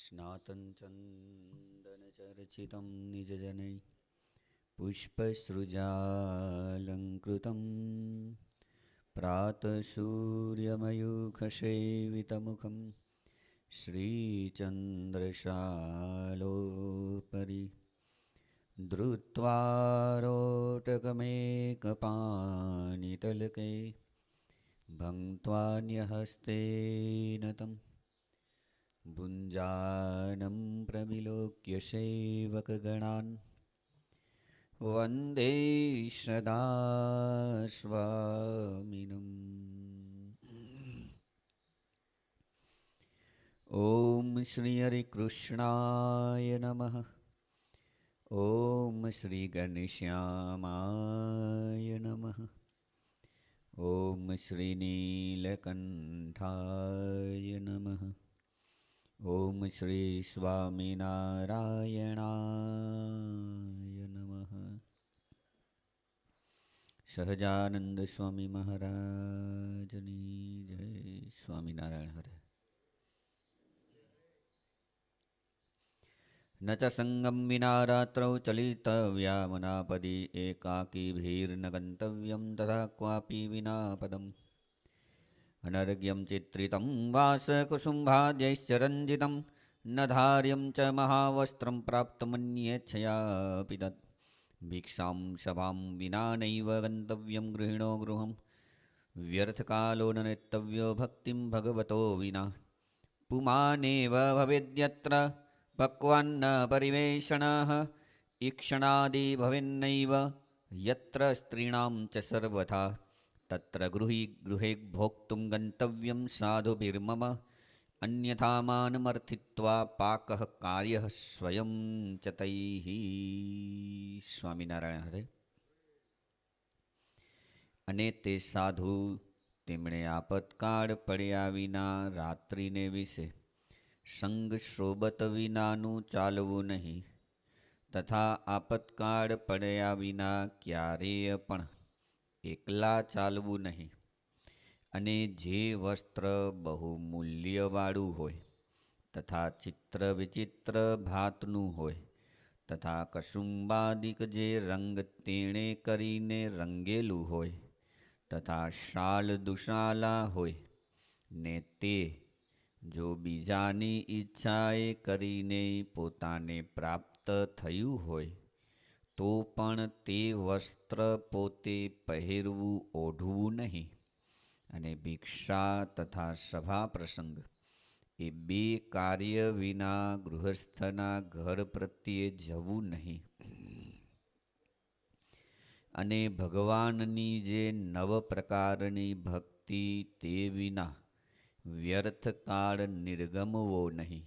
स्नातं चन्दनचर्चितं निजजनैः पुष्पसृजालङ्कृतं प्रातःसूर्यमयूखसेवितमुखं श्रीचन्द्रशालोपरि धृत्वारोटकमेकपाणितलके भङ्क्त्वान्यहस्तेन तं भुञ्जानं प्रविलोक्य सेवकगणान् वन्दे सदा स्वामिनम्। ॐ श्री हरिकृष्णाय नमः। ॐ श्री गणेशाय नमः। ॐ श्री नीलकण्ठाय नमः। ॐ श्री स्वामिनारायणाय नमः। સહજાનંદ સ્વામી મહારાજની જય. સ્વામિનારાયણ હરે. ન ચ સંગમ વિના રાત્રૌ ચલિતવ્યામનાપદી એકાકીભીર્ન ગંતવ્યમ તથા ક્વાપી વિના પદમ અનર્ઘ્યમ ચિત્રિતમ વાસકુસુંભાદ્યૈશ્ચરંજિતમ ન ધાર્યમ ચ મહાવસ્ત્રમ પ્રાપ્તમન્યેચ્છયાપિ તत् ભિક્ષાં સભાં વિના નૈવ ગંતવ્યમ ગૃહિણો ગૃહં વ્યર્થકાલો ન નેતવ્યો ભક્તિં ભગવતો વિના પુમાનેવ ભવેદ્યત્ર પક્વાન્ન પરિવેષણઃ ઈક્ષણાદિ ભવેન્નૈવ યત્ર સ્ત્રીણાં ચ સર્વથા તત્ર ગૃહે ભોક્તું ગંતવ્યં સાધુભિર્મમ અન્યથા માનમર્થિત્વા પાકઃ કાર્યઃ સ્વયં ચ તૈઃ. સ્વામિનારાયણ હરે. અને તે સાધુ તેમણે આપતકાળ પડ્યા વિના રાત્રિને વિશે સંગ શોબત વિનાનું ચાલવું નહીં તથા આપતકાળ પડ્યા વિના ક્યારેય પણ એકલા ચાલવું નહીં. અને જે વસ્ત્ર બહુ મૂલ્યવાળું હોય તથા ચિત્ર વિચિત્ર ભાતનું હોય તથા કસુંબાદિક જે રંગ તેણે કરીને રંગેલું હોય તથા શાલ દુશાલા હોય ને તે જો બીજાની ઈચ્છાએ કરીને પોતાને પ્રાપ્ત થયું હોય તો પણ તે વસ્ત્ર પોતે પહેરવું ઓઢવું નહીં. અને ભિક્ષા તથા સભા પ્રસંગ એ બે કાર્ય વિના ગૃહસ્થના ઘર પ્રત્યે જવું નહીં. અને ભગવાનની જે નવ પ્રકારની ભક્તિ તે વિના વ્યર્થકાળ નિર્ગમવો નહીં.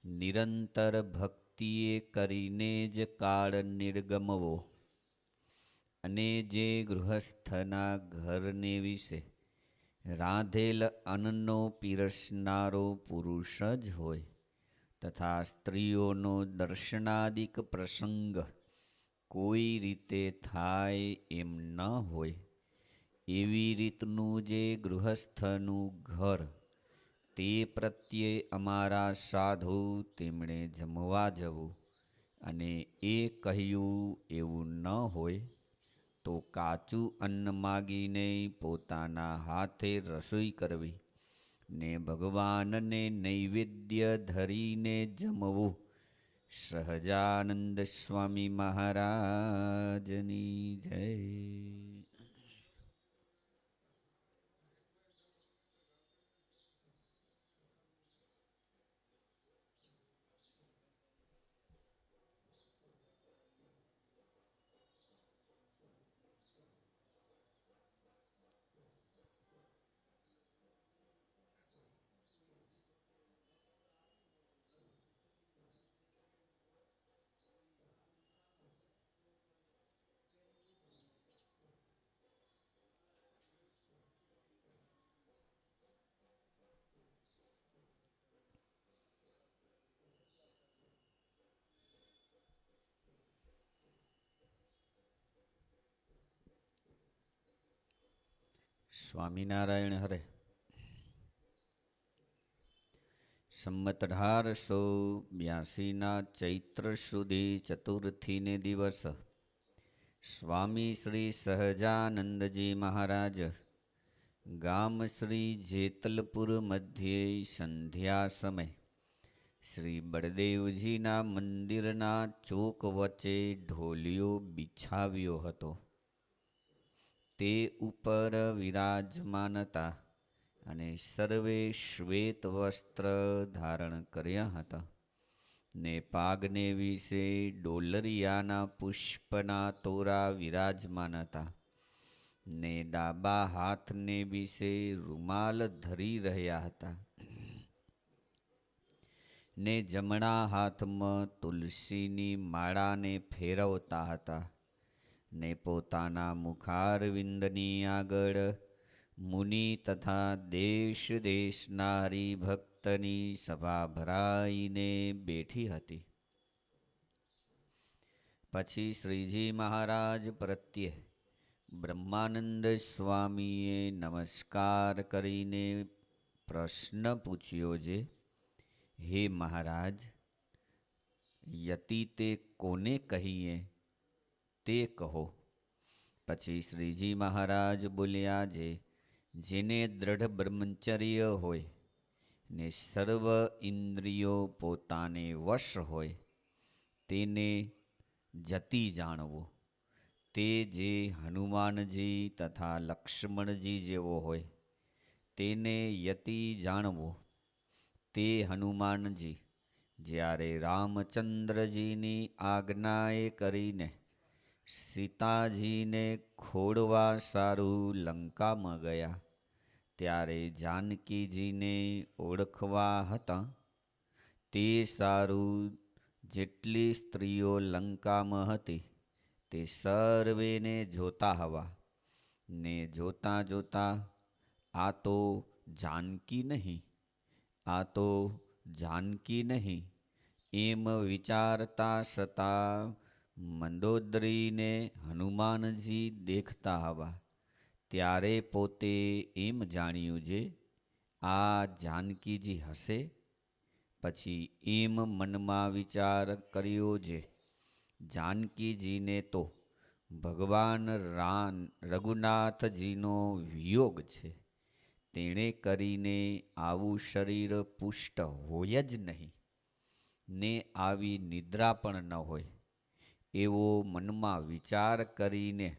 નિરંતર ભક્તિએ કરીને જ કાળ નિર્ગમવો. અને જે ગૃહસ્થના ઘરને વિશે રાંધેલ અન્નનો પીરસનારો પુરુષ જ હોય તથા સ્ત્રીઓનો દર્શનાદિક પ્રસંગ કોઈ રીતે થાય એમ ન હોય એવી રીતનું જે ગૃહસ્થનું ઘર તે પ્રત્યે અમારા સાધુ તેમણે જમવા જવું અને એ કહ્યું એવું ન હોય તો કાચું અન્ન માગીને પોતાના હાથે રસોઈ કરવી ને ભગવાનને નૈવેદ્ય ધરીને જમવું. સહજાનંદ સ્વામી મહારાજની જય. સ્વામિનારાયણ હરે. સંમત 1882ના ચૈત્ર સુધી ચતુર્થીને દિવસ સ્વામી શ્રી સહજાનંદજી મહારાજ ગામ શ્રી જેતલપુર મધ્યે સંધ્યા સમય શ્રી બળદેવજીના મંદિરના ચોક વચ્ચે ઢોલિયો બિછાવ્યો હતો. તે ઉપર વિરાજમાન હતા અને સર્વે શ્વેત વસ્ત્ર ધારણ કર્યા હતા ને પાગને વિશે ડોલરિયાના પુષ્પના તોરા વિરાજમાન હતા ને ડાબા હાથને વિશે રૂમાલ ધરી રહ્યા હતા ને જમણા હાથમાં તુલસીની માળાને ફેરવતા હતા ને પોતાના મુખારવિંદની આગળ મુનિ તથા દેશ દેશના હરિભક્તની સભા ભરાઈને બેઠી હતી. પછી શ્રીજી મહારાજ પ્રત્યે બ્રહ્માનંદ સ્વામીએ નમસ્કાર કરીને પ્રશ્ન પૂછ્યો છે, હે મહારાજ, યતિ તે કોને કહીએ તે કહો. પછી શ્રીજી મહારાજ બોલ્યા છે, જેને દ્રઢ બ્રહ્મચર્ય હોય ને સર્વ ઇન્દ્રિયો પોતાને વશ હોય તેને જતિ જાણવો. તે જે હનુમાનજી તથા લક્ષ્મણજી જેવો હોય તેને યતિ જાણવો. તે હનુમાનજી જ્યારે રામચંદ્રજીની આજ્ઞાએ કરીને સીતાજીને ખોડવા સારું લંકામાં ગયા ત્યારે જાનકીજીને ઓળખવા હતા તે સારું જેટલી સ્ત્રીઓ લંકામાં હતી તે સર્વેને જોતા હવા ને જોતા જોતા આ તો જાનકી નહીં, આ તો જાનકી નહીં એમ વિચારતા સતા મંદોદરીને હનુમાનજી દેખતા હવા ત્યારે પોતે એમ જાણ્યું છે આ જાનકીજી હશે. પછી એમ મનમાં વિચાર કર્યો છે જાનકીજીને તો ભગવાન રઘુનાથજીનો વિયોગ છે, તેણે કરીને આવું શરીર પુષ્ટ હોય જ નહીં ને આવી નિદ્રા પણ ન હોય એવો મનમાં વિચાર કરીને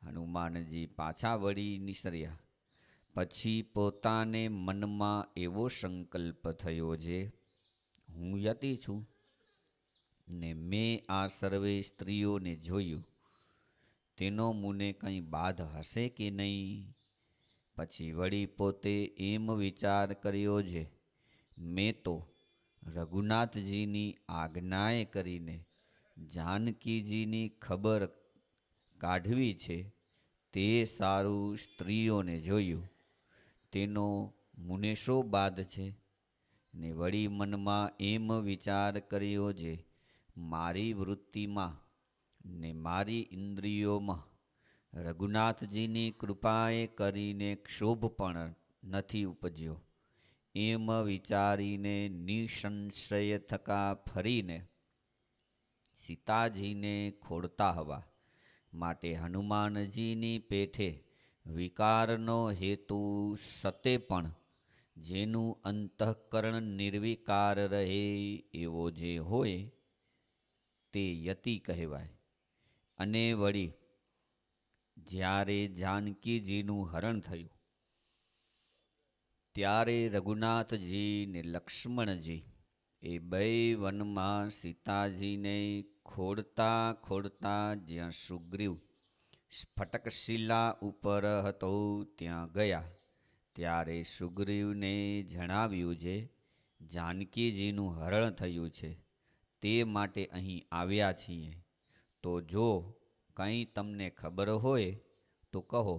હનુમાનજી પાછા વળી નીસર્યા. પછી પોતાને મનમાં એવો સંકલ્પ થયો છે, હું યતિ છું ને મેં આ સર્વે સ્ત્રીઓને જોયું, તેનો મને કંઈ બાધ હશે કે નહીં. પછી વળી પોતે એમ વિચાર કર્યો છે, મેં તો રઘુનાથજીની આજ્ઞાએ કરીને જાનકીજીની ખબર કાઢવી છે, તે સારું સ્ત્રીઓને જોયું, તેનો મુને શો બાદ છે. ને વળી મનમાં એમ વિચાર કર્યો છે, મારી વૃત્તિમાં ને મારી ઇન્દ્રિયોમાં રઘુનાથજીની કૃપાએ કરીને ક્ષોભ પણ નથી ઉપજ્યો. એમ વિચારીને નિસંશય થકા ફરીને સીતાજીને ખોડતા હવા માટે હનુમાનજીની પેઠે વિકારનો હેતુ સતે પણ જેનું અંતઃકરણ નિર્વિકાર રહે એવો જે હોય તે યતિ કહેવાય. અને વળી જ્યારે જાનકીજીનું હરણ થયું ત્યારે રઘુનાથજી ને લક્ષ્મણજી એ બે વનમાં સીતાજીને ખોડતા ખોડતા જ્યાં સુગ્રીવ સ્ફટકશિલા ઉપર હતો ત્યાં ગયા ત્યારે સુગ્રીવને જણાવ્યું છે જાનકીજીનું હરણ થયું છે, તે માટે અહીં આવ્યા છીએ, તો જો કંઈ તમને ખબર હોય તો કહો.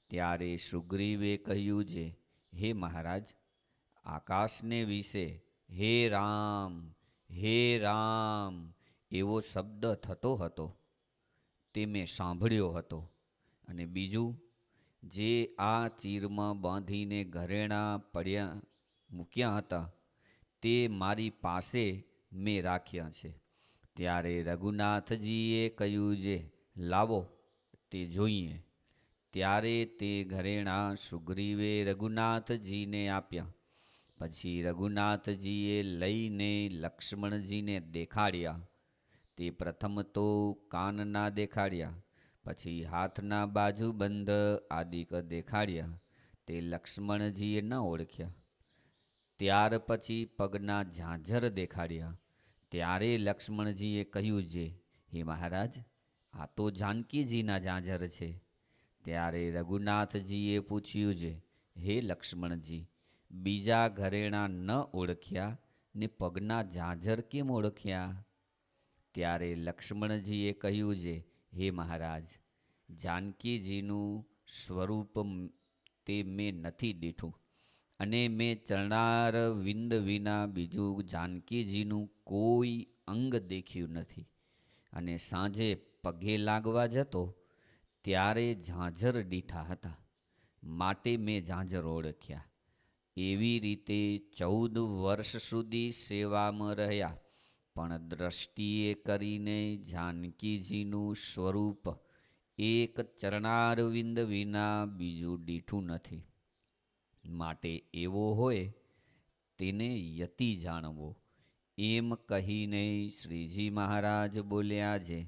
ત્યારે સુગ્રીવે કહ્યું છે, હે મહારાજ, આકાશને વિશે હે રામ હે રામ એવો શબ્દ થતો હતો તે મેં સાંભળ્યો હતો. અને બીજું, જે આ ચીરમાં બાંધીને ઘરેણાં મૂક્યા હતા તે મારી પાસે મેં રાખ્યા છે. ત્યારે રઘુનાથજીએ કહ્યું જે લાવો તે જોઈએ. ત્યારે તે ઘરેણાં સુગ્રીવે રઘુનાથજીને આપ્યા. પછી રઘુનાથજીએ લઈને લક્ષ્મણજીને દેખાડ્યા. તે પ્રથમ તો કાનના દેખાડ્યા, પછી હાથના બાજુબંધ આદિક દેખાડ્યા. તે લક્ષ્મણજીએ ન ઓળખ્યા. ત્યાર પછી પગના ઝાંઝર દેખાડ્યા. ત્યારે લક્ષ્મણજીએ કહ્યું જે હે મહારાજ, આ તો જાનકીજીના ઝાંઝર છે. ત્યારે રઘુનાથજીએ પૂછ્યું છે, હે લક્ષ્મણજી, બીજા ઘરેણાં ન ઓળખ્યા ને પગના ઝાંઝર કેમ ઓળખ્યા? ત્યારે લક્ષ્મણજીએ કહ્યું છે, હે મહારાજ, જાનકીજીનું સ્વરૂપ તે મેં નથી દીઠું, અને મેં ચરણાર વિંદ વિના બીજું જાનકીજીનું કોઈ અંગ દેખ્યું નથી. અને સાંજે પગે લાગવા જતો ત્યારે ઝાંઝર દીઠા હતા, માટે મેં ઝાંઝર ઓળખ્યા. એવી રીતે 14 વર્ષ સુધી સેવામાં રહ્યા, પણ દ્રષ્ટિએ કરીને જાનકીજીનું સ્વરૂપ એક ચરણારવિંદ વિના બીજું દીઠું નથી. માટે એવો હોય તેને યતિ જાણવો. એમ કહીને શ્રીજી મહારાજ બોલ્યા છે,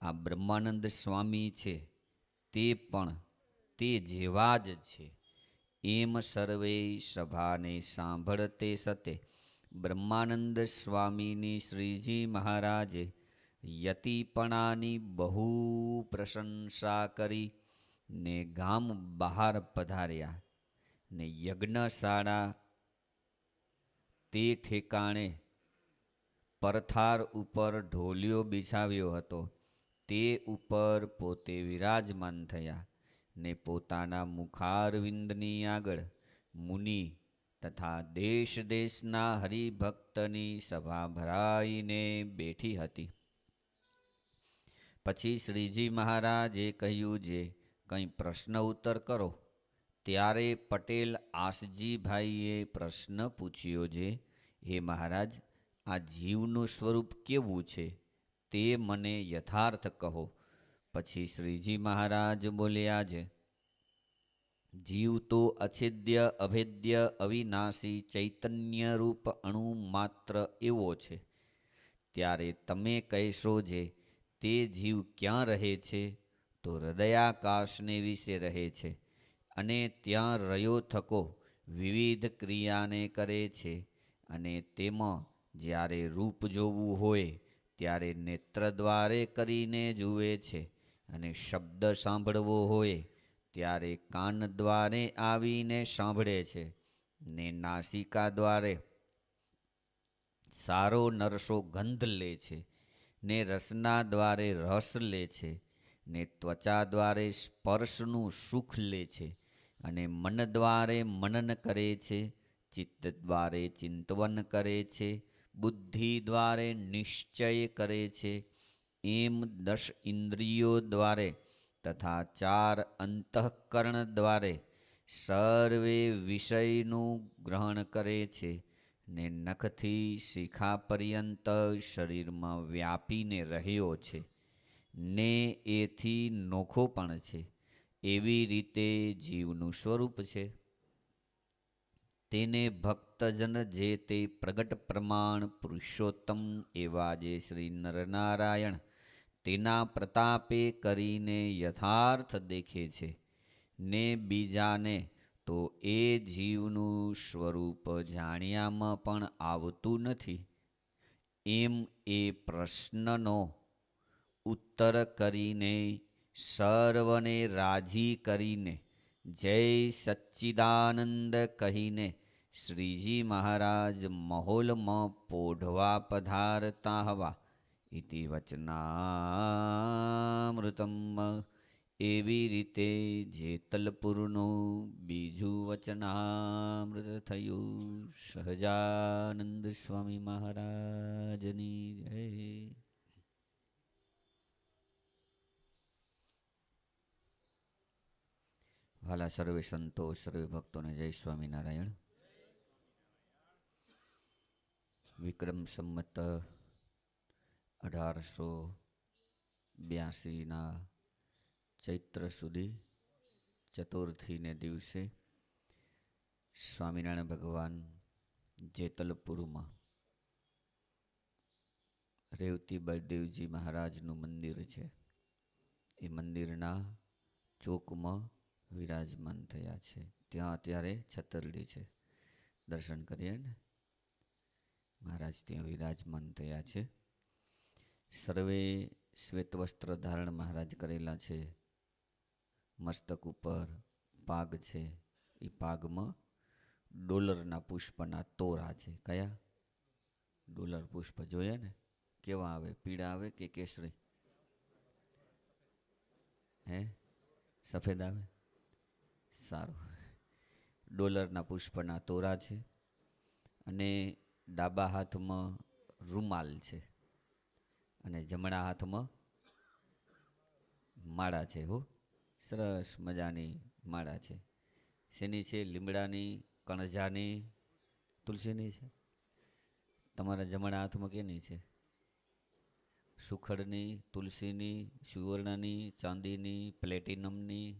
આ બ્રહ્માનંદ સ્વામી છે તે પણ તે જેવા જ છે. એમ સર્વે સભાને સાંભળતે સતે બ્રહ્માનંદ સ્વામીની શ્રીજી મહારાજે યતિપણાની બહુ પ્રશંસા કરી ને ગામ બહાર પધાર્યા. ને યજ્ઞશાળા તે ઠેકાણે પરથાર ઉપર ઢોલિયો બિછાવ્યો હતો. તે ઉપર પોતે વિરાજમાન થયા ને પોતાના મુખારવિંદની આગળ મુનિ તથા દેશ દેશના હરિભક્તની સભા ભરાઈને બેઠી હતી. પછી શ્રીજી મહારાજે કહ્યું જે કંઈ પ્રશ્ન ઉત્તર કરો. ત્યારે પટેલ આસજીભાઈએ પ્રશ્ન પૂછ્યો છે, હે મહારાજ, આ જીવનું સ્વરૂપ કેવું છે તે મને યથાર્થ કહો. પછી શ્રીજી મહારાજ બોલ્યા છે, જીવ તો અછેદ્ય અભેદ્ય અવિનાશી ચૈતન્ય રૂપ અણુ માત્ર એવો છે. ત્યારે તમે કહેશો જે તે જીવ ક્યાં રહે છે? તો હૃદયાકાશને વિશે રહે છે, અને ત્યાં રહ્યો થકો વિવિધ ક્રિયાને કરે છે. અને તેમાં જ્યારે રૂપ જોવું હોય ત્યારે નેત્ર દ્વારે કરીને જુએ છે, અને શબ્દ સાંભળવો હોય ત્યારે કાન દ્વારે આવીને સાંભળે છે, ને નાસિકા દ્વારે સારો નરસો ગંધ લે છે, ને રસના દ્વારે રસ લે છે, ને ત્વચા દ્વારે સ્પર્શનું સુખ લે છે, અને મન દ્વારે મનન કરે છે, ચિત્ત દ્વારે ચિંતવન કરે છે, બુદ્ધિ દ્વારે નિશ્ચય કરે છે. એમ 10 ઇન્દ્રિયો દ્વારે તથા 4 અંતઃકરણ દ્વારે સર્વે વિષયનું ગ્રહણ કરે છે, ને નખથી શિખા પર્યંત શરીરમાં વ્યાપીને રહ્યો છે, ને એથી નોખો પણ છે. એવી રીતે જીવનું સ્વરૂપ છે. તેને ભક્તજન જે તે પ્રગટ પ્રમાણ પુરુષોત્તમ એવા જે શ્રી નરનારાયણ તેના પ્રતાપે કરીને યથાર્થ દેખે છે, ને બીજાને તો એ જીવનું સ્વરૂપ જાણ્યામાં પણ આવતું નથી. એમ એ પ્રશ્નનો ઉત્તર કરીને સર્વને રાજી કરીને જય સચ્ચિદાનંદ કહીને શ્રીજી મહારાજ મહોલમાં પોઢવા પધારતા હવા ઇતિ વચનામૃતમ. એવી રીતે જેતલપુરનું બીજું વચનામૃત થયું. સહજાનંદ સ્વામી મહારાજની જય. વાલા સર્વે સંતો સર્વે ભક્તોને જય સ્વામિનારાયણ. વિક્રમ સંમત 1882ના ચૈત્ર સુધી ચતુર્થીને દિવસે સ્વામિનારાયણ ભગવાન જેતલપુરમાં રેવતી બળદેવજી મહારાજનું મંદિર છે. એ મંદિરના ચોકમાં વિરાજમાન થયા છે. ત્યાં અત્યારે છતરડી છે. દર્શન કરીએ ને, મહારાજ ત્યાં વિરાજમાન થયા છે. સર્વે શ્વેત વસ્ત્ર ધારણ મહારાજ કરેલા છે. મસ્તક ઉપર પાગ છે. એ પાગમાં ડોલરના પુષ્પના તોરા છે. કયા? ડોલર પુષ્પ જોયા ને, કેવા આવે? પીળા આવે કે કેસરી? હે, સફેદ આવે? સારું. ડોલરના પુષ્પના તોરા છે અને ડાબા હાથમાં રૂમાલ છે અને જમણા હાથમાં માળા છે. હો, સરસ મજાની માળા છે. શેની છે? લીમડાની, કણજાની, તુલસીની છે. તમારા જમણા હાથમાં કેની છે? સુખડની, તુલસીની, સુવર્ણની, ચાંદીની, પ્લેટિનમની,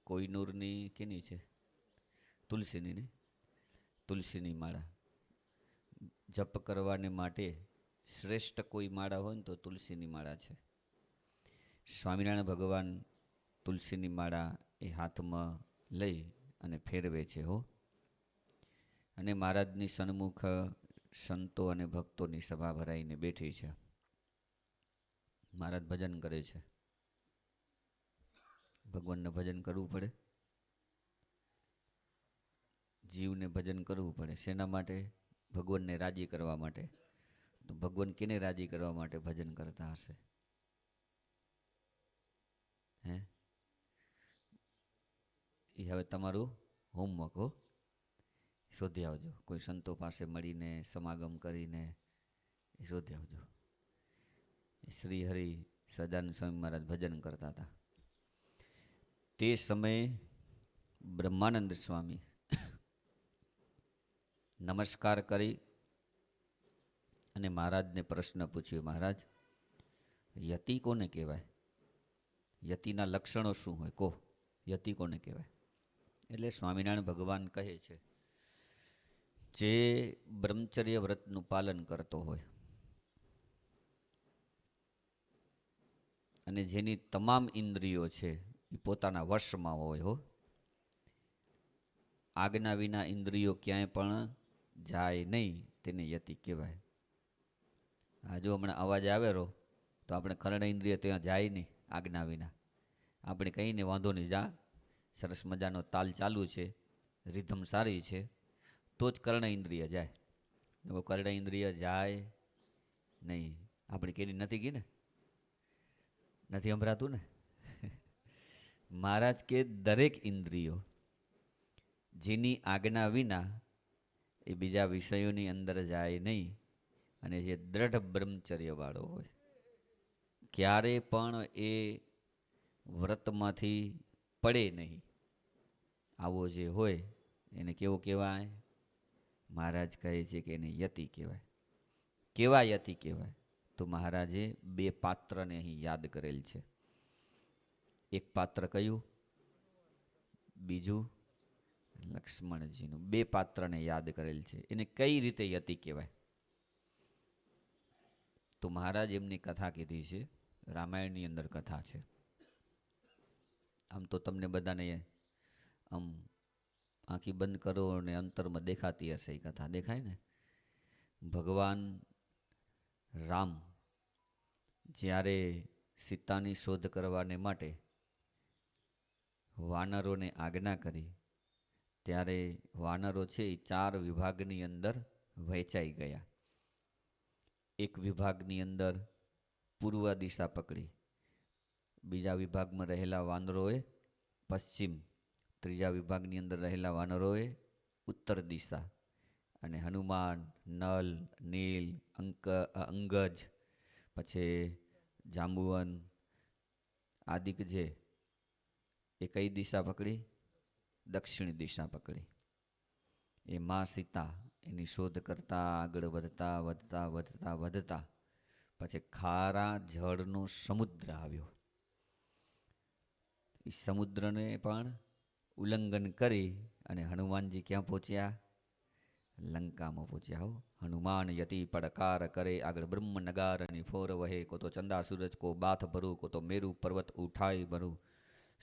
કોઈનૂરની, કેની છે? તુલસીની ને. તુલસીની માળા જપ કરવાને માટે શ્રેષ્ઠ કોઈ માળા હોય ને તો તુલસીની માળા છે. સ્વામિનારાયણ ભગવાન તુલસીની માળા એ હાથમાં લઈ અને ફેરવે છે. હો, અને મહારાજની સન્મુખ સંતો અને ભક્તોની સભા ભરાઈને બેઠી છે. મહારાજ ભજન કરે છે. ભગવાનને ભજન કરવું પડે, જીવને ભજન કરવું પડે. શેના માટે? ભગવાનને રાજી કરવા માટે. તો ભગવાન કેને રાજી કરવા માટે ભજન કરતા હશે? હે, એ હવે તમારું હોમવર્ક. હો, શોધી આવજો. કોઈ સંતો પાસે મળીને, સમાગમ કરીને શોધી આવજો. શ્રી હરિ સદાનંદ સ્વામી મહારાજ ભજન કરતા હતા. તે સમયે બ્રહ્માનંદ સ્વામી નમસ્કાર કરી અને મહારાજને પ્રશ્ન પૂછ્યો, મહારાજ, યતિ કોને કહેવાય? યતિના લક્ષણો શું હોય? કહો, યતિ કોને કહેવાય? એટલે સ્વામિનારાયણ ભગવાન કહે છે, જે બ્રહ્મચર્ય વ્રતનું પાલન કરતો હોય અને જેની તમામ ઇન્દ્રિયો છે એ પોતાના વશમાં હોય. હો, આજ્ઞા વિના ઇન્દ્રિયો ક્યાંય પણ જાય નહીં, તેને યતિ કહેવાય. આ જો હમણાં અવાજ આવેલો તો આપણે કર્ણ ઇન્દ્રિય ત્યાં જાય નહીં આજ્ઞા વિના. આપણે કહીને વાંધો નહીં, જા, સરસ મજાનો તાલ ચાલુ છે, રિધમ સારી છે, તો જ કર્ણ ઇન્દ્રિય જાય. કર્ણ ઇન્દ્રિય જાય નહીં. આપણે કેની નથી ગઈ ને, નથી સંભળાતું ને. મહારાજ કે દરેક ઇન્દ્રિયો જેની આજ્ઞા વિના એ બીજા વિષયોની અંદર જાય નહીં અને જે દ્રઢ બ્રહ્મચર્યવાળો હોય, ક્યારે પણ એ વ્રતમાંથી પડે નહીં, આવો જે હોય એને કેવો કહેવાય? મહારાજ કહે છે કે એને યતિ કહેવાય. કેવા યતિ કહેવાય? તો મહારાજે બે પાત્રને અહીં યાદ કરેલ છે. એક પાત્ર કયું? બીજું લક્ષ્મણજીનું. બે પાત્રને યાદ કરેલ છે. એને કઈ રીતે યતિ કહેવાય? તો મહારાજ એમની કથા કીધી છે. રામાયણની અંદર કથા છે. આમ તો તમને બધાને આમ આંખી બંધ કરો અને અંતરમાં દેખાતી હશે એ કથા. દેખાય ને? ભગવાન રામ જ્યારે સીતાની શોધ કરવાને માટે વાનરોને આજ્ઞા કરી, ત્યારે વાનરો છે એ 4 વિભાગની અંદર વહેંચાઈ ગયા. એક વિભાગની અંદર પૂર્વ દિશા પકડી, બીજા વિભાગમાં રહેલા વાનરોએ પશ્ચિમ, ત્રીજા વિભાગની અંદર રહેલા વાનરોએ ઉત્તર દિશા, અને હનુમાન, નલ, નીલ, અંગજ, પછી જાંબુવન આદિક જે એ કઈ દિશા પકડી? દક્ષિણ દિશા પકડી. એ મા સીતા એની શોધ કરતા આગળ વધતા વધતા વધતા વધતા પછી ખારા જળનો સમુદ્ર આવ્યો. એ સમુદ્રને પણ ઉલ્લંઘન કરી અને હનુમાનજી ક્યાં પહોંચ્યા? લંકામાં પહોંચ્યા. હો હનુમાન યતિ પડકાર કરે, આગળ બ્રહ્મ નગારની ફોર વહે, કો તો ચંદા સૂરજ કો બાથ ભરું, કો તો મેરુ પર્વત ઉઠાઈ ભરું,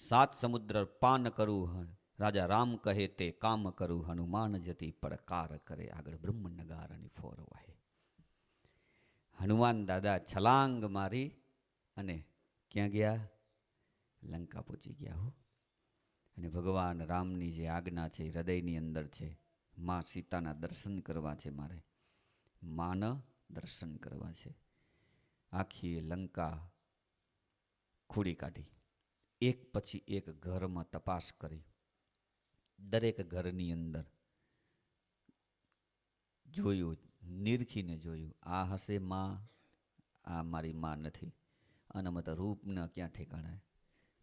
7 સમુદ્ર પાન કરું, રાજા રામ કહે તે કામ કરું, હનુમાન જતી પડકાર કરે, આગળ બ્રહ્મ નગારની ફોર વહે. હનુમાન દાદા છલાંગ મારી અને ક્યાં ગયા? લંકા પહોંચી ગયા. હો અને ભગવાન રામની જે આજ્ઞા છે હૃદયની અંદર છે. માં સીતાના દર્શન કરવા છે, મારે માના દર્શન કરવા છે. આખી લંકા ખોડી કાઢી, એક પછી એક ઘરમાં તપાસ કરી, દરેક ઘરની અંદર જોયું, નિરખીને જોયું, આ હશે માં, આ મારી માં નથી. અને મત રૂપના ક્યાં ઠેકાણા?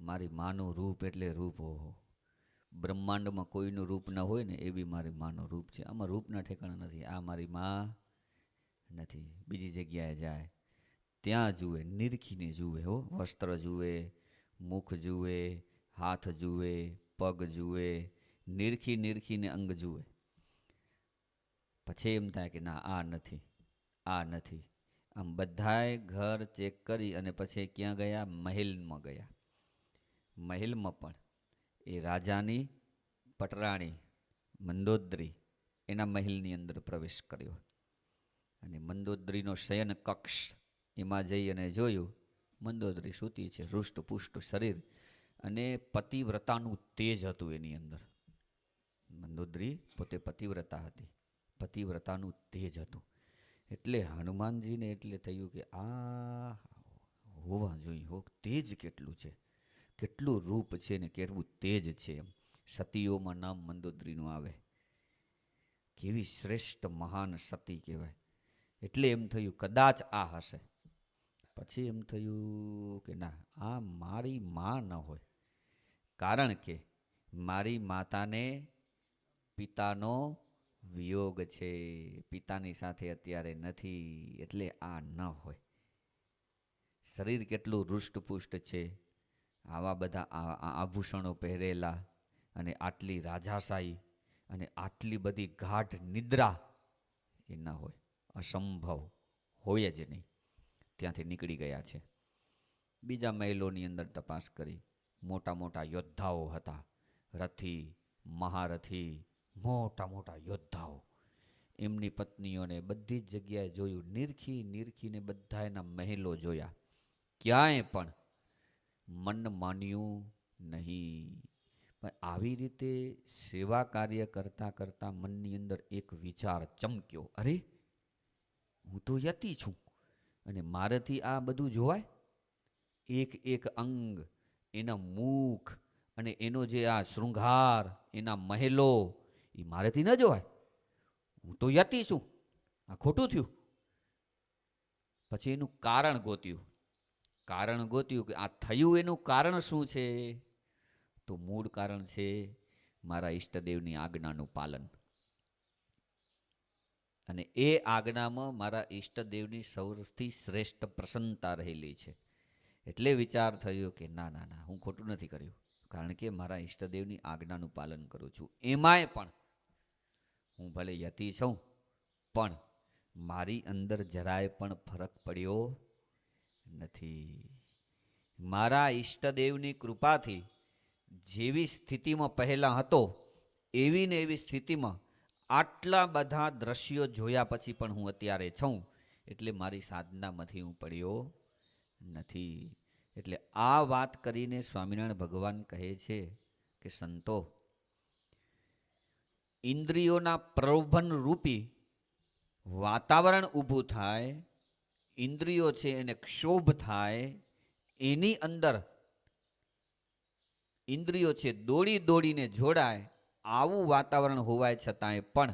મારી માનું રૂપ એટલે રૂપ. ઓહો, બ્રહ્માંડમાં કોઈનું રૂપ ન હોય ને, એ બી મારી માનું રૂપ છે. આમાં રૂપના ઠેકાણા નથી. આ મારી માં નથી. બીજી જગ્યાએ જાય ત્યાં જુએ, નિરખીને જુએ. હો વસ્ત્ર જુએ, મુખ જુએ, હાથ જુએ, પગ જુએ, નિરખી નિરખીને અંગ જુએ. પછી એમ થાય કે ના, આ નથી, આ નથી. આમ બધાય ઘર ચેક કરી અને પછી ક્યાં ગયા? મહેલમાં ગયા. મહેલમાં પણ એ રાજાની પટરાણી મંદોદરી એના મહેલની અંદર પ્રવેશ કર્યો અને મંદોદરીનો શયન કક્ષ એમાં જઈ અને જોયું. મંદોદરી સૂતી છે, હૃષ્ટપુષ્ટ શરીર અને પતિવ્રતાનું તેજ હતું એની અંદર. મંદોદરી પોતે પતિવ્રતા હતી, પતિવ્રતાનું તેજ હતું. એટલે હનુમાનજીને એટલે થયું કે આ હોવા જોઈએ. હો તેજ કેટલું છે, કેટલું રૂપ છે ને કેટલું તેજ છે. એમ સતીઓમાં નામ મંદોદરીનું આવે. કેવી શ્રેષ્ઠ મહાન સતી કહેવાય. એટલે એમ થયું કદાચ આ હશે. પછી એમ થયું કે ના, આ મારી માં ન હોય, કારણ કે મારી માતાને પિતાનો વિયોગ છે, પિતાની સાથે અત્યારે નથી, એટલે આ ન હોય. શરીર કેટલું હૃષ્ટપુષ્ટ છે, આવા બધા આભૂષણો પહેરેલા અને આટલી રાજાશાહી અને આટલી બધી ગાઢ નિદ્રા એ ન હોય, અસંભવ હોય જ નહીં. ત્યાંથી નીકળી ગયા છે. બીજા મહેલોની અંદર તપાસ કરી, મોટા મોટા યોદ્ધાઓ હતા, રથી મહારથી, મોટા મોટા યોદ્ધાઓ. એમની પત્નીઓને બધી જ જગ્યાએ જોયું, નિરખી નિરખીને બધા એના મહેલો જોયા, ક્યાંય પણ મન માન્યું નહીં. પણ આવી રીતે સેવા કાર્ય કરતાં કરતાં મનની અંદર એક વિચાર ચમક્યો, અરે હું તો યતિ છું અને મારાથી આ બધું જોવાય? એક એક અંગ, એના મુખ અને એનો જે આ શૃંગાર, એના મહેલો, એ મારાથી ન જોવાય? હું તો યતિ છું, આ ખોટું થયું. પછી એનું કારણ ગોત્યું. કે આ થયું એનું કારણ શું છે? તો મૂળ કારણ છે મારા ઈષ્ટદેવની આજ્ઞાનું પાલન. અને એ આજ્ઞામાં મારા ઈષ્ટદેવની સૌથી શ્રેષ્ઠ પ્રસન્નતા રહેલી છે. એટલે વિચાર થયો કે ના ના ના, હું ખોટું નથી કર્યું, કારણ કે મારા ઈષ્ટદેવની આજ્ઞાનું પાલન કરું છું. એમાંય પણ હું ભલે યતિ છું, પણ મારી અંદર જરાય પણ ફરક પડ્યો નથી. મારા ઈષ્ટદેવની કૃપાથી જેવી સ્થિતિમાં પહેલાં હતો, એવી ને એવી સ્થિતિમાં આટલા બધા દ્રશ્યો જોયા પછી પણ હું અત્યારે છું. એટલે મારી સાધનામાંથી હું પડ્યો નથી. એટલે આ વાત કરીને સ્વામિનારાયણ ભગવાન કહે છે કે સંતો, ઇન્દ્રિયોના પ્રલોભન રૂપી વાતાવરણ ઊભું થાય, ઇન્દ્રિયો છે એને ક્ષોભ થાય, એની અંદર ઇન્દ્રિયો છે દોડી દોડીને જોડાય, આવું વાતાવરણ હોવાય છતાંય પણ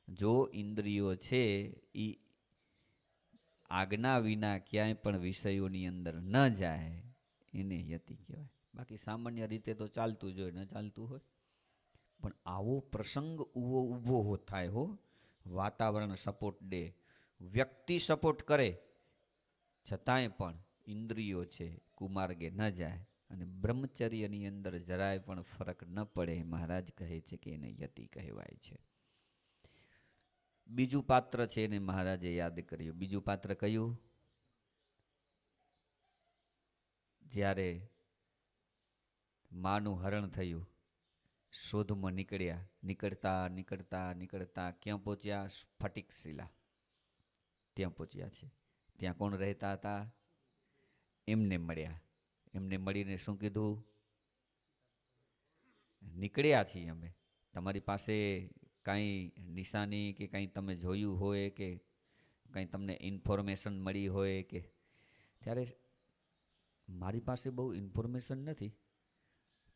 જો ઇન્દ્રિયો છે એ આજ્ઞા વિના ક્યાંય પણ વિષયોની અંદર ન જાય, એને યતિ કહેવાય. બાકી સામાન્ય રીતે તો ચાલતું જ હોય, ન ચાલતું હોય. પણ આવો પ્રસંગ ઊભો થાય હો વાતાવરણ સપોર્ટ દે, વ્યક્તિ સપોર્ટ કરે, છતાંય પણ ઇન્દ્રિયો છે કુમાર્ગે ન જાય અને બ્રહ્મચર્યની અંદર જરાય પણ ફરક ન પડે, મહારાજ કહે છે કે એને યતિ કહેવાય છે. બીજું પાત્ર છે એને મહારાજે યાદ કર્યું. બીજું પાત્ર કયું? જ્યારે માનું હરણ થયું, શોધમાં નીકળ્યા, નીકળતા ક્યાં પહોંચ્યા? સ્ફટિક શિલા ત્યાં પહોંચ્યા છે. ત્યાં કોણ રહેતા હતા? એમને મળ્યા. એમને મળીને શું કીધું? નીકળ્યા છીએ અમે, તમારી પાસે કાંઈ નિશાની કે કાંઈ તમે જોયું હોય કે કાંઈ તમને ઇન્ફોર્મેશન મળી હોય કે? ત્યારે મારી પાસે બહુ ઇન્ફોર્મેશન નથી,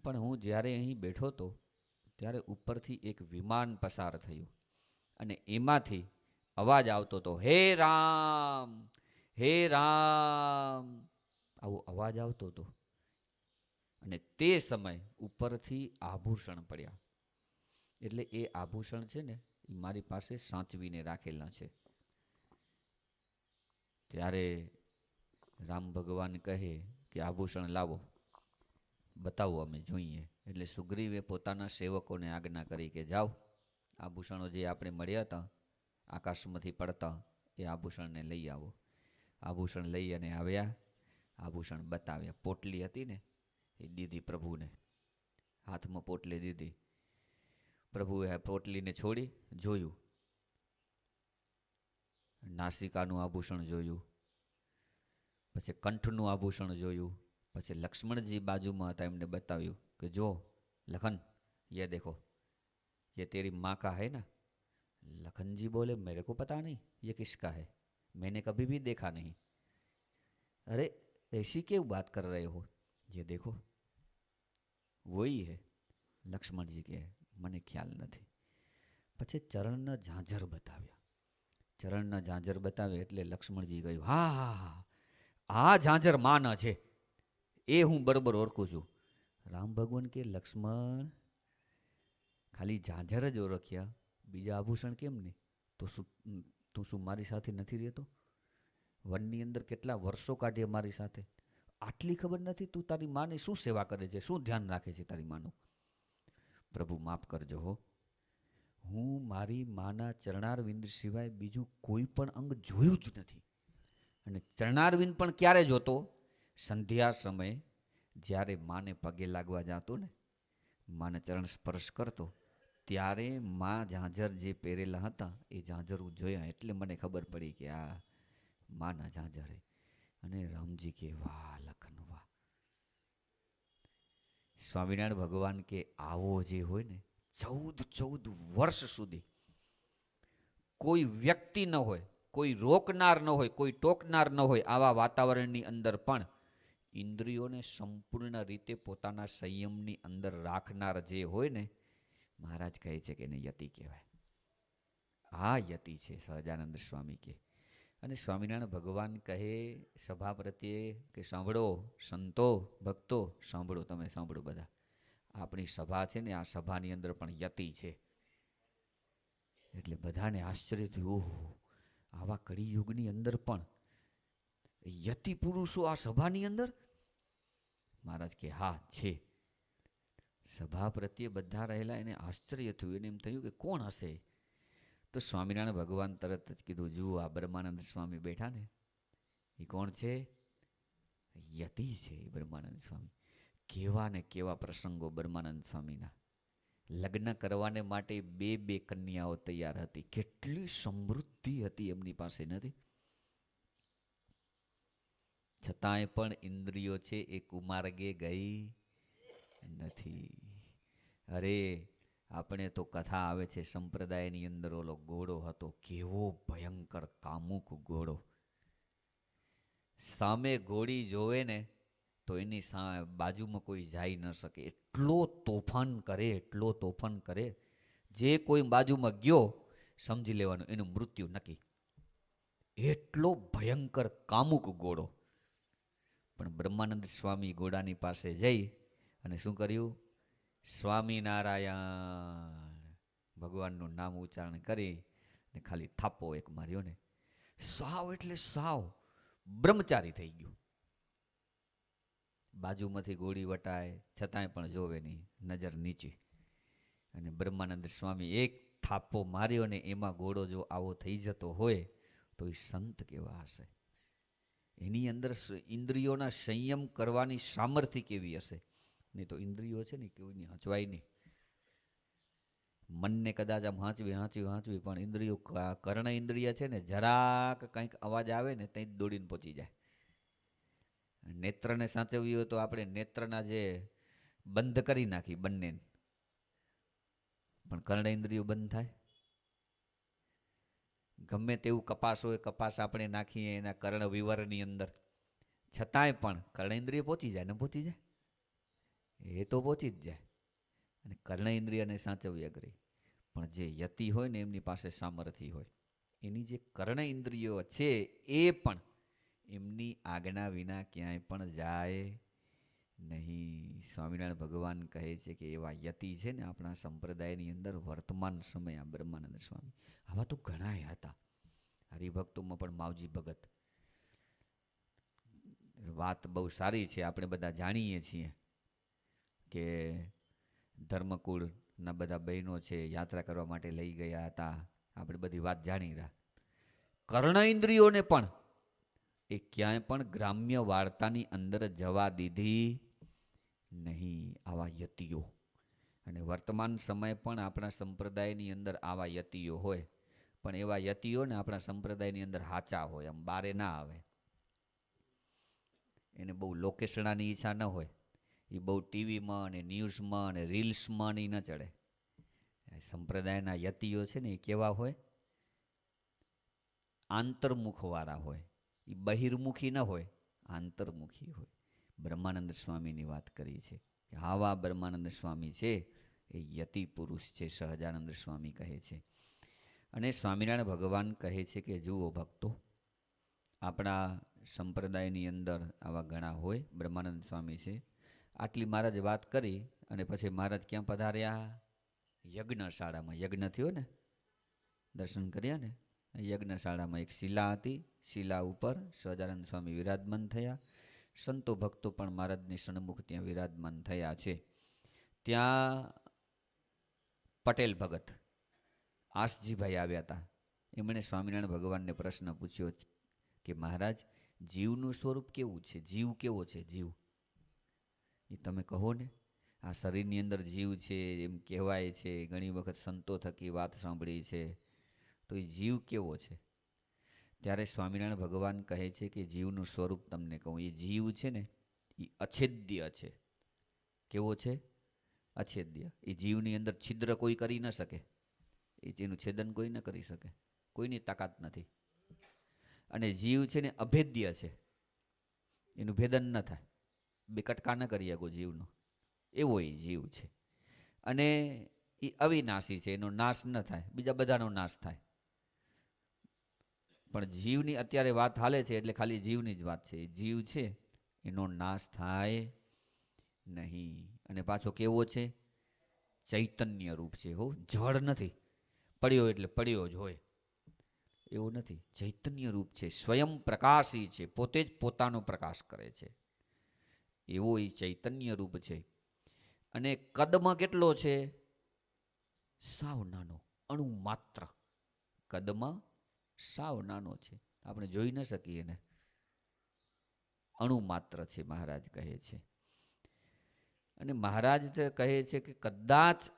પણ હું જ્યારે અહીં બેઠો હતો ત્યારે ઉપરથી એક વિમાન પસાર થયું અને એમાંથી અવાજ આવતો હતો, હે રામ, હે રામ, આવો અવાજ આવતો હતો. અને તે સમય ઉપરથી આભૂષણ પડ્યા. એટલે એ આભૂષણ છે ને એ મારી પાસે સાચવીને રાખેલા છે. ત્યારે રામ ભગવાન કહે કે આભૂષણ લાવો, બતાવો, અમે જોઈએ. એટલે સુગ્રીવે પોતાના સેવકોને આજ્ઞા કરી કે જાઓ, આભૂષણો જે આપણે મળ્યા હતા આકાશમાંથી પડતા એ આભૂષણને લઈ આવો. આભૂષણ લઈ અને આવ્યા, આભૂષણ બતાવ્યા. પોટલી હતી ને એ દીધી પ્રભુને, હાથમાં પોટલી દીધી. પ્રભુએ પોટલીને છોડી જોયું, નાસિકાનું આભૂષણ જોયું, પછી કંઠનું આભૂષણ જોયું, પછી લક્ષ્મણજી બાજુમાં હતા એમને બતાવ્યું કે જો લખન, ये देखो, ये तेरी माँ का है ना? लखन जी बोले मेरे को पता नहीं ये किसका है, मैंने कभी भी देखा नहीं. अरे ऐसी क्यों बात कर रहे हो, ये देखो वही है. લક્ષ્મણજી કહે મને ખ્યાલ નથી. પછી ચરણના ઝાંઝર બતાવ્યા. ચરણના ઝાંઝર બતાવે એટલે લક્ષ્મણજી કહ્યું, હા હા હા, આ ઝાંઝર માના છે, એ હું બરોબર ઓળખું છું. રામ ભગવાન કે લક્ષ્મણ, ખાલી ઝાંઝર જ ઓળખ્યા, બીજા આભૂષણ કેમ નહીં? તો શું તું શું મારી સાથે નથી રહેતો? વનની અંદર કેટલા વર્ષો કાઢ્યા મારી સાથે, આટલી ખબર નથી તું તારી માની શું સેવા કરે છે, શું ધ્યાન રાખે છે તારી માનું? પ્રભુ માફ કરજો હો, હું મારી માના ચરણારવિંદ સિવાય બીજું કોઈ પણ અંગ જોયું જ નથી. અને ચરણારવિંદ પણ ક્યારે જોતો? સંધ્યા સમયે જ્યારે માને પગે લાગવા જતો ને, માને ચરણ સ્પર્શ કરતો, ત્યારે મા ઝાંઝર જે પહેરેલા હતા એ ઝાંઝર હું જોયા, એટલે મને ખબર પડી કે આ માના ઝાંઝર. અને રામજી કે વાહ લખન વાહ. સ્વામિનારાયણ ભગવાન કે આવો જે હોય ને 14 વર્ષ સુધી કોઈ વ્યક્તિ ન હોય, કોઈ રોકનાર ન હોય, કોઈ ટોકનાર ન હોય, આવા વાતાવરણની અંદર પણ ઇન્દ્રિયોને સંપૂર્ણ રીતે પોતાના સંયમની અંદર રાખનાર જે હોય ને, મહારાજ કહે છે કે એને યતિ કહેવાય. આ યતિ છે સહજાનંદ સ્વામી કે. અને સ્વામિનારાયણ ભગવાન કહે સભા પ્રત્યે કે સાંભળો સંતો ભક્તો, સાંભળો, તમે સાંભળો બધા, આપણી સભા છે ને આ સભાની અંદર પણ યતિ છે. એટલે બધાને આશ્ચર્ય થયું, ઓહો, આવા કળિયુગની અંદર પણ યતિ પુરુષો આ સભાની અંદર? મહારાજ કે હા છે. સભા પ્રત્યે બધા રહેલા એને આશ્ચર્ય થયું. એને એમ થયું કે કોણ હશે? તો સ્વામિનારાયણ ભગવાન તરત જ કીધું, જુઓ આ બ્રહ્માનંદ સ્વામી બેઠા ને, એ કોણ છે? યતિ છે બ્રહ્માનંદ સ્વામી. કેવા ને કેવા પ્રસંગો બ્રહ્માનંદ સ્વામીના. લગ્ન કરવાને માટે 2 કન્યાઓ તૈયાર હતી. કેટલી સમૃદ્ધિ હતી એમની પાસે, નથી? છતાંય પણ ઇન્દ્રિયો છે એ કુમાર્ગે ગઈ નથી. અરે આપણે તો કથા આવે છે સંપ્રદાયની અંદર, ઓલો ઘોડો હતો, કેવો ભયંકર કામુક ઘોડો. સામે ઘોડી જોવે ને તો એની બાજુમાં કોઈ જઈ ન શકે, એટલો તોફાન કરે, એટલો તોફાન કરે. જે કોઈ બાજુમાં ગયો સમજી લેવાનું એનું મૃત્યુ નક્કી. એટલો ભયંકર કામુક ઘોડો. પણ બ્રહ્માનંદ સ્વામી ઘોડાની પાસે જઈ અને શું કર્યું? સ્વામિનારાયણ ભગવાનનું નામ ઉચ્ચારણ કરી ને ખાલી થાપો એક માર્યો ને, સાવ એટલે સાવ બ્રહ્મચારી થઈ ગયો. બાજુમાંથી ગોળી વટાય છતાંય પણ જોવે નહીં, નજર નીચે. અને બ્રહ્માનંદ સ્વામી એક થાપો માર્યો ને એમાં ઘોડો જો આવો થઈ જતો હોય તો એ સંત કેવા હશે? એની અંદર ઇન્દ્રિયોના સંયમ કરવાની સામર્થ્ય કેવી હશે? નહીં તો ઇન્દ્રિયો છે ને કેવું હંચવાય નહીં. મનને કદાચ આમ હાંચવી પણ ઇન્દ્રિયો, કર્ણ ઇન્દ્રિય છે ને, જરાક કંઈક અવાજ આવે ને ત્યાં જ દોડીને પહોંચી જાય. નેત્રને સાચવવી હોય તો આપણે નેત્રના જે બંધ કરી નાખી બંને, પણ કર્ણ ઇન્દ્રિયો બંધ થાય? ગમે તેવું કપાસ હોય, કપાસ આપણે નાખીએ એના કર્ણ વિવરની અંદર, છતાંય પણ કર્ણ ઇન્દ્રિય પહોંચી જાય ને પહોંચી જાય? એ તો પહોંચી જ જાય. અને કર્ણ ઇન્દ્રિયને સાચવી અઘરી. પણ જે યતિ હોય ને એમની પાસે સામર્થ્ય હોય, એની જે કર્ણ ઇન્દ્રિયો છે એ પણ એમની આજ્ઞા વિના ક્યાંય પણ જાય નહીં. સ્વામિનારાયણ ભગવાન કહે છે કે એવા યતિ છે ને આપણા સંપ્રદાયની અંદર વર્તમાન સમય, આ બ્રહ્માનંદ સ્વામી આવા તો ઘણા હતા. હરિભક્તોમાં પણ માવજી ભગત, વાત બહુ સારી છે, આપણે બધા જાણીએ છીએ કે ધર્મકુળના બધા બહેનો છે યાત્રા કરવા માટે લઈ ગયા હતા. આપણે બધી વાત જાણી રહ્યા. કર્ણ ઇન્દ્રિયોને પણ એ ક્યાંય પણ ગ્રામ્ય વાર્તાની અંદર જવા દીધી નહીં, આવા યતિઓ. અને વર્તમાન સમય પણ આપણા સંપ્રદાયની અંદર આવા યતિઓ હોય, પણ એવા યતિઓ ને આપણા સંપ્રદાયની અંદર હાચા હોય, આમ બારે ના આવે. એને બહુ લોકેશનાની ઈચ્છા ન હોય, એ બહુ ટીવીમાં અને ન્યૂઝમાં અને રીલ્સમાં નહીં ન ચડે. સંપ્રદાયના યતિઓ છે ને એ કેવા હોય? આંતરમુખવાળા હોય. એ બહિર્મુખી ન હોય, આંતરમુખી હોય. બ્રહ્માનંદ સ્વામીની વાત કરી છે કે આવા બ્રહ્માનંદ સ્વામી છે એ યતિ પુરુષ છે, સહજાનંદ સ્વામી કહે છે. અને સ્વામિનારાયણ ભગવાન કહે છે કે જુઓ ભક્તો, આપણા સંપ્રદાયની અંદર આવા ઘણા હોય. બ્રહ્માનંદ સ્વામી છે. આટલી મહારાજ વાત કરી અને પછી મહારાજ ક્યાં પધાર્યા? યજ્ઞશાળામાં. યજ્ઞ થયો ને, દર્શન કર્યા ને. યજ્ઞશાળામાં એક શિલા હતી, શિલા ઉપર સહજાનંદ સ્વામી વિરાજમાન થયા. સંતો ભક્તો પણ મહારાજની સન્મુખ ત્યાં વિરાજમાન થયા છે. ત્યાં પટેલ ભગત આસજીભાઈ આવ્યા હતા. એમણે સ્વામિનારાયણ ભગવાનને પ્રશ્ન પૂછ્યો કે મહારાજ, જીવનું સ્વરૂપ કેવું છે? જીવ કેવો છે? જીવ એ તમે કહો ને. આ શરીરની અંદર જીવ છે એમ કહેવાય છે, ઘણી વખત સંતો થકી વાત સાંભળી છે, તો એ જીવ કેવો છે? ત્યારે સ્વામિનારાયણ ભગવાન કહે છે કે જીવનું સ્વરૂપ તમને કહું. એ જીવ છે ને એ અછેદ્ય છે. કેવો છે? અછેદ્ય. એ જીવની અંદર છિદ્ર કોઈ કરી ન શકે, એનું છેદન કોઈ ન કરી શકે, કોઈની તાકાત નથી. અને જીવ છે ને અભેદ્ય છે, એનું ભેદન ન થાય, બે કટકા ન કરી શકો જીવનો, એવો એ જીવ છે. અને એ અવિનાશી છે, એનો નાશ ન થાય, બીજા બધાનો નાશ થાય. પણ જીવની અત્યારે વાત હાલે છે એટલે ખાલી જીવની જ વાત છે. જીવ છે એનો નાશ થાય નહીં. અને પાછો કેવો છે? ચૈતન્ય રૂપ છે. હો, જળ નથી, પડ્યો એટલે પડ્યો જ હોય એવું નથી. ચૈતન્ય રૂપ છે, સ્વયં પ્રકાશી છે, પોતે જ પોતાનો પ્રકાશ કરે છે, એવો એ ચૈતન્ય રૂપ છે. અને કદમાં કેટલો છે? સાવ નાનો, અણુ માત્ર. કદમાં સાવ નાનો છે, આપણે જોઈ ન શકીએ એને, અણુ માત્ર છે, મહારાજ કહે છે. અને મહારાજ કહે છે કે કદાચ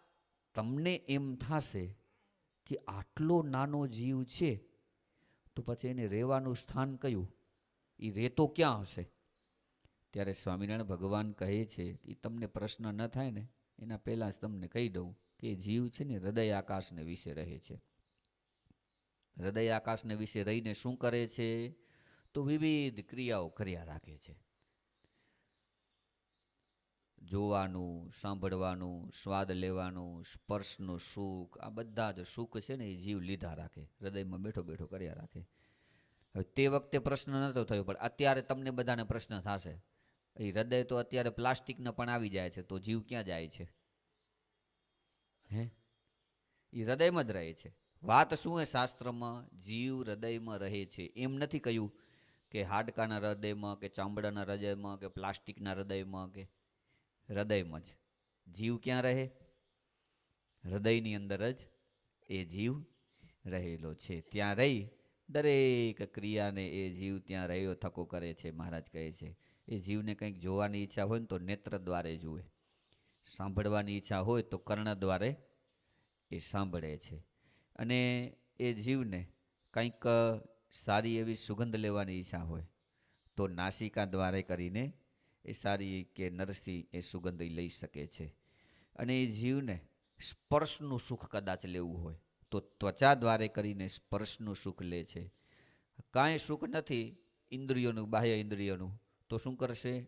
તમને એમ થશે કે આટલો નાનો જીવ છે તો પછી એને રહેવાનું સ્થાન કયું? એ રહેતો ક્યાં હશે? ત્યારે સ્વામિનારાયણ ભગવાન કહે છે કે તમને પ્રશ્ન ન થાય ને એના પહેલાં જ તમને કહી દઉં કે જીવ છે ને હૃદય આકાશને વિશે રહે છે. હૃદય આકાશને વિશે રહીને શું કરે છે? તો વિવિધ ક્રિયાઓ કર્યા રાખે છે. જોવાનું, સાંભળવાનું, સ્વાદ લેવાનું, સ્પર્શનું સુખ, આ બધા જ સુખ છે ને એ જીવ લીધા રાખે, હૃદયમાં બેઠો બેઠો કર્યા રાખે. હવે તે વખતે પ્રશ્ન નહોતો થયો, પણ અત્યારે તમને બધાને પ્રશ્ન થશે. એ હૃદય તો અત્યારે પ્લાસ્ટિકના પણ આવી જાય છે, તો જીવ ક્યાં જાય છે? હે, એ હૃદયમાં જ રહે છે. વાત શું હે શાસ્ત્રમાં? જીવ હૃદયમાં રહે છે. એમ નથી કહ્યું કે હાડકાના હૃદયમાં કે ચામડાના હૃદયમાં કે પ્લાસ્ટિકના હૃદયમાં કે હૃદયમાં જ. જીવ ક્યાં રહે? હૃદયની અંદર જ એ જીવ રહેલો છે. ત્યાં રહી દરેક ક્રિયાને એ જીવ ત્યાં રહ્યો થકો કરે છે. મહારાજ કહે છે એ જીવને કંઈક જોવાની ઈચ્છા હોય ને તો નેત્ર દ્વારે જુએ, સાંભળવાની ઈચ્છા હોય તો કર્ણ દ્વારે એ સાંભળે છે. અને એ જીવને કંઈક સારી એવી સુગંધ લેવાની ઈચ્છા હોય તો નાસિકા દ્વારે કરીને એ સારી કે નરસી એ સુગંધ લઈ શકે છે. અને એ જીવને સ્પર્શનું સુખ કદાચ લેવું હોય તો ત્વચા દ્વારે કરીને સ્પર્શનું સુખ લે છે. કાંઈ સુખ નથી ઇન્દ્રિયોનું, બાહ્ય ઇન્દ્રિયોનું, તો શું કરશે?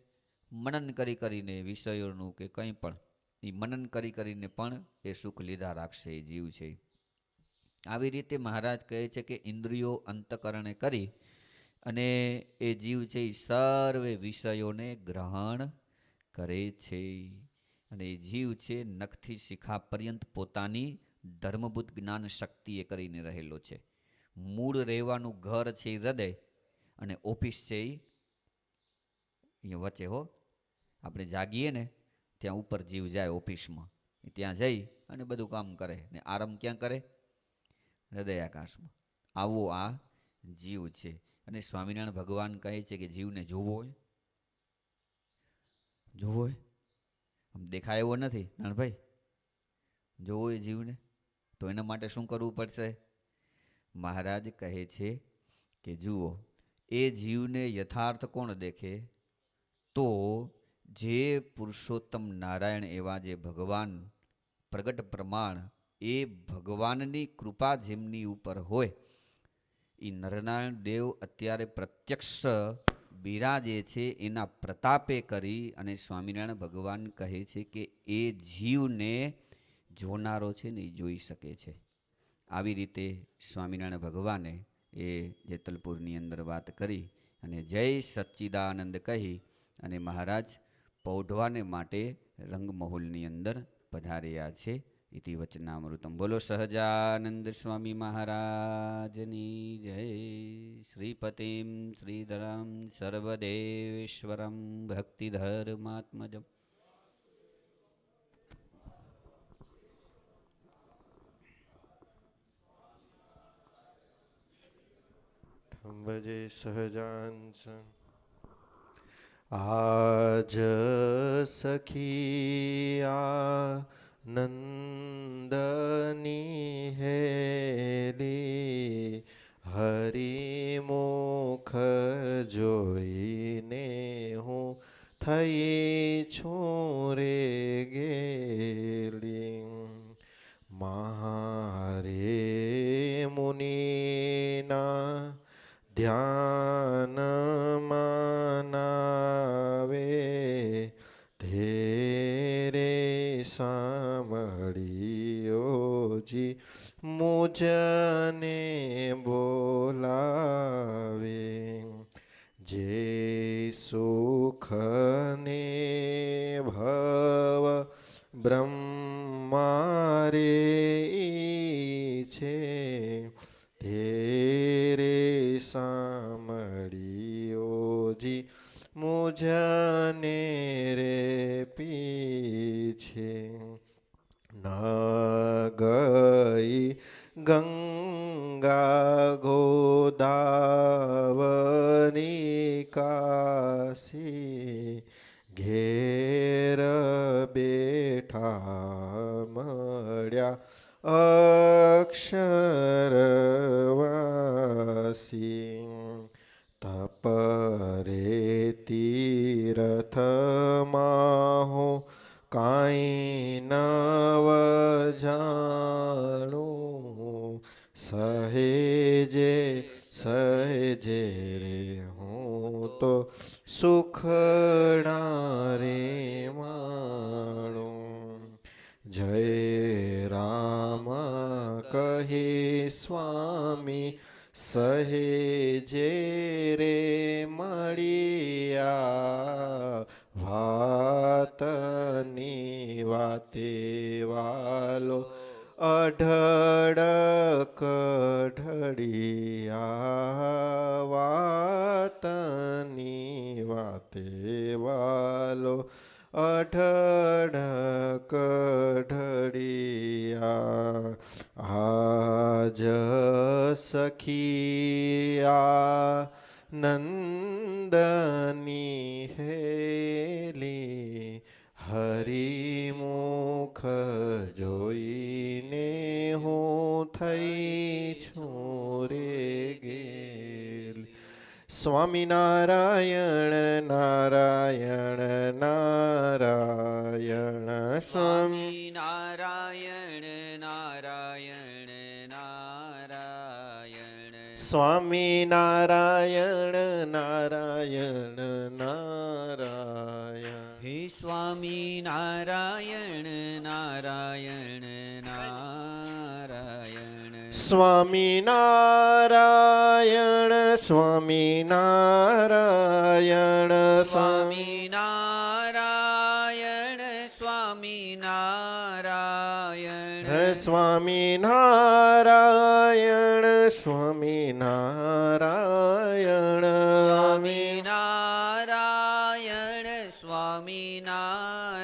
મનન કરી કરીને વિષયોનું કે કંઈ પણ એ મનન કરી કરીને પણ એ સુખ લીધા રાખશે એ જીવ છે. આવી રીતે મહારાજ કહે છે કે ઇન્દ્રિયો અંતકરણે કરી અને એ જીવ છે એ સર્વે વિષયોને ગ્રહણ કરે છે. અને એ જીવ છે નખથી શિખા પર્યંત પોતાની ધર્મભૂત જ્ઞાન શક્તિ એ કરીને રહેલો છે. મૂળ રહેવાનું ઘર છે એ હૃદય અને ઓફિસ છે એ અહીંયા વચ્ચે હો. આપણે જાગીએ ને ત્યાં ઉપર જીવ જાય ઓફિસમાં, ત્યાં જઈ અને બધું કામ કરે ને આરામ ક્યાં કરે? હૃદયાકાશમાં. આવો આ જીવ છે. અને સ્વામિનારાયણ ભગવાન કહે છે કે જીવને જોવો હોય, જોવો હોય આમ દેખાય એવો નથી નાનભાઈ, જોવો હોય જીવને તો એના માટે શું કરવું પડશે? મહારાજ કહે છે કે જુઓ, એ જીવને યથાર્થ કોણ દેખે? તો જે પુરુષોત્તમ નારાયણ એવા જે ભગવાન પ્રગટ પ્રમાણ, એ ભગવાનની કૃપા જેમની ઉપર હોય, એ નરનારાયણ દેવ અત્યારે પ્રત્યક્ષ બિરાજે છે. એના પ્રતાપે કરી અને સ્વામિનારાયણ ભગવાન કહે છે કે એ જીવને જોનારો છે ને એ જોઈ શકે છે. આવી રીતે સ્વામિનારાયણ ભગવાને એ જેતલપુરની અંદર વાત કરી અને જય સચ્ચિદાનંદ કહી અને મહારાજ પૌઢવાને માટે રંગમહોલની અંદર પધાર્યા છે. ઇતિ વચનામૃતમ. બોલો સહજાનંદ સ્વામી મહારાજની જય. શ્રીપતિમ શ્રીધરમ સર્વદેવેશ્વરમ ભક્તિધર્માત્મજમ. ભજે સહજાન આજ સખિયા નંદની હેલી હરિમુખ જોઈને હું થઈ છું રે ગેલી. મારે મુનિના ધ્યાન મનાવે તેરે સામળિયોજી મુજને બોલાવે. જે સુખને ભવ બ્રહ્મારે છે તેરે સામળિયોજી મુજને રે પીછે. ન ગઈ ગંગા ગોદાવરી કાશી ઘેર બેઠા મળ્યા અક્ષરવાસી. તપરે તીર્થમાં હો કાંઈ નવ જાણું. સહેજે સહેજે રે હું તો સુખડા રે માણું. જય રામ કહે સ્વામી સહેજે રે મળ્યા. વાતની વાતે વાલો અઢળક વાલો અઢળક ઢળિયા આજ સખિયા નંદની હેલી હરિમુખ જોઈને હું થઈ છું રે ગેલ. સ્વામિનારાયણ નારાયણ નારાયણ સ્વામી નારાયણ નારાયણ નારાયણ સ્વામિનારાયણ નારાયણ નારાયણ હે સ્વામી નારાયણ નારાયણ નારાયણ સ્વામિનારાયણ સ્વામિનારાયણ સ્વામિનારાયણ સ્વામિનારાયણ સ્વામિનારાયણ સ્વામિનારાયણ સ્વામિનારાયણ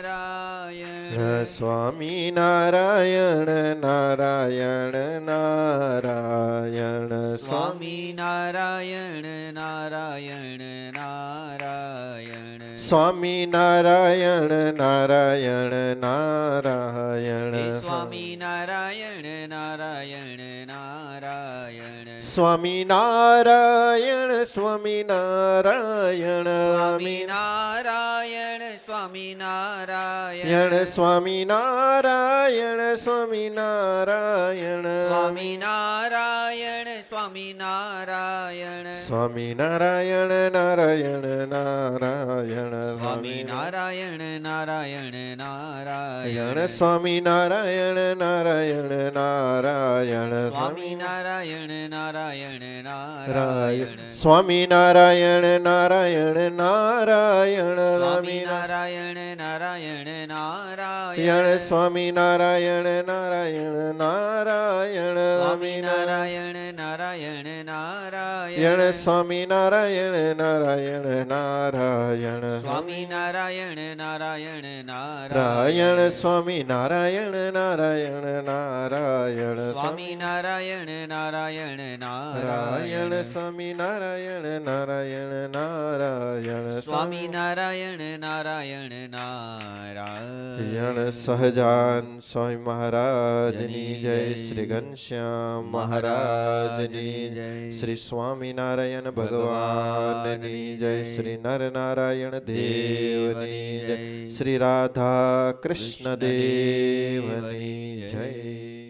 સ્વામિનારાયણ સ્વામિનારાયણ નારાયણ નારાયણ સ્વામિનારાયણ નારાયણ નારાયણ સ્વામિનારાયણ નારાયણ નારાયણ સ્વામિનારાયણ નારાયણ નારાયણ સ્વામિનારાયણ સ્વામિનારાયણ સ્વામિનારાયણ સ્વામિનારાયણ સ્વામિનારાયણ સ્વામિનારાયણ સ્વામિનારાયણ સ્વામિનારાયણ સ્વામિનારાયણ નારાયણ નારાયણ સ્વામિનારાયણ નારાયણ નારાયણ સ્વામિનારાયણ નારાયણ નારાયણ સ્વામિનારાયણ નારાયણ નારાયણ સ્વામિનારાયણ નારાયણ નારાયણ સ્વામિનારાયણ નારાયણ નારાયણ સ્વામિનારાયણ નારાયણ નારાયણ સ્વામિનારાયણ નારાયણ નારાયણ સ્વામિનારાયણ નારાયણ નારાયણ સ્વામિનારાયણ નારાયણ નારાયણ સ્વામિનારાયણ નારાયણ નારાયણ સ્વામિનારાયણ નારાયણ નારાયણ સ્વામિનારાયણ નારાયણ નારાયણ સ્વામિનારાયણ નારાયણ નારાયણ સહજાન સ્વામી મહારાજની જય. શ્રી ઘનશ્યામ મહારાજની જય. શ્રી સ્વામિનારાયણ ભગવાનની જય. શ્રી નરનારાયણ દેવની જય. શ્રી રાધા કૃષ્ણ દેવની જય.